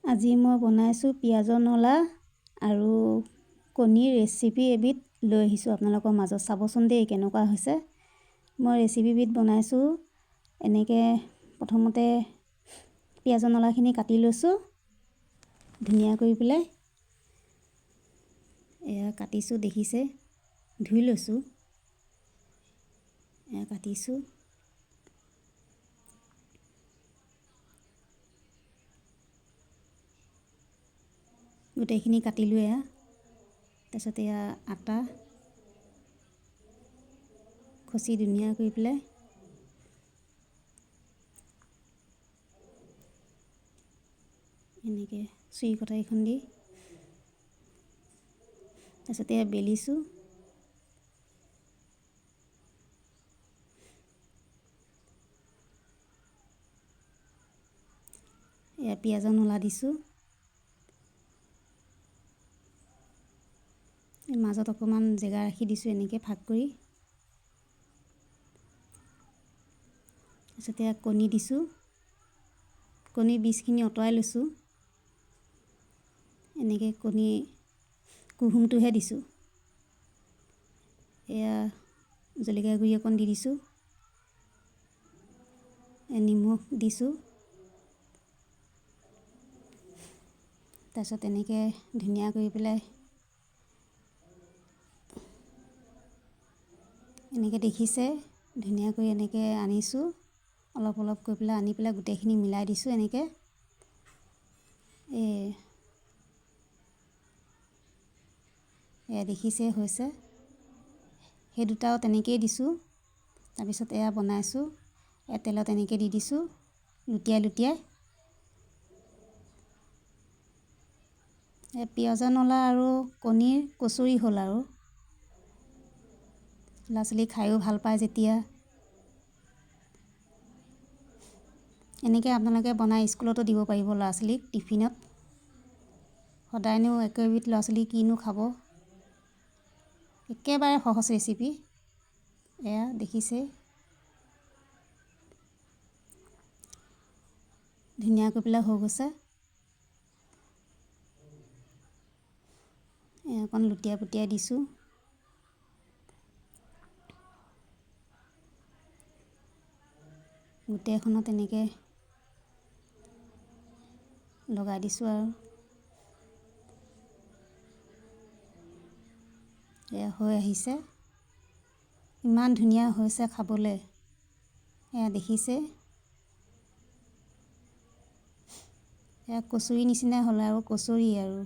আজি মই বনাইছোঁ পিঁয়াজৰ নলা আৰু কণীৰ ৰেচিপি এবিধ লৈ আহিছোঁ আপোনালোকৰ মাজত। চাবচোন দেই কেনেকুৱা হৈছে। মই ৰেচিপিবিধ বনাইছোঁ এনেকৈ। প্ৰথমতে পিঁয়াজৰ নলাখিনি কাটি লৈছোঁ ধুনীয়া কৰি পেলাই। এয়া কাটিছোঁ, দেখিছে, ধুই লৈছোঁ। এয়া কাটিছোঁ। গোটেইখিনি কাটিলোঁ এয়া। তাৰপিছত এয়া আটা খচি ধুনীয়া কৰি পেলাই এনেকৈ চুৰি কটাৰীখন দি তাৰপিছত এয়া বেলিছোঁ। এয়া পিঁয়াজৰ নলা দিছোঁ। মাজত অকণমান জেগা ৰাখি দিছোঁ এনেকৈ ফাঁক কৰি। তাৰপিছত এয়া কণী দিছোঁ। কণীৰ বীজখিনি আঁতৰাই লৈছোঁ। এনেকৈ কণী কুহুমটোহে দিছোঁ। এয়া জলকীয়া গুড়ি অকণ দি দিছোঁ। নিমখ দিছোঁ। তাৰপিছত এনেকৈ ধুনীয়া কৰি পেলাই এনেকৈ দেখিছে, ধুনীয়াকৈ এনেকৈ আনিছোঁ। অলপ অলপ কৰি পেলাই আনি পেলাই গোটেইখিনি মিলাই দিছোঁ এনেকৈ। এয়া দেখিছে হৈছে। সেই দুটাও তেনেকৈয়ে দিছোঁ। তাৰপিছত এয়া বনাইছোঁ। এয়া তেলত এনেকৈ দি দিছোঁ লুটিয়াই লুটিয়াই। এই পিঁয়াজৰ নলা আৰু কণীৰ কচুৰি হ'ল আৰু। ল'ৰা ছোৱালী খায়ো ভাল পায় যেতিয়া। এনেকৈ আপোনালোকে বনাই স্কুলতো দিব পাৰিব ল'ৰা ছোৱালীক টিফিনত। সদায়নো একেবিধ ল'ৰা ছোৱালী কিনো খাব। একেবাৰে সহজ ৰেচিপি। এয়া দেখিছে ধুনীয়াকৈ পেলাই হৈ গৈছে। এয়া অকণ লুটিয়াই পুটিয়াই দিছোঁ। গোটেইখনত এনেকৈ লগাই দিছোঁ আৰু। এয়া হৈ আহিছে। ইমান ধুনীয়া হৈছে খাবলৈ। এয়া দেখিছে। এয়া কচুৰি নিচিনা হ'ল আৰু, কচুৰি আৰু।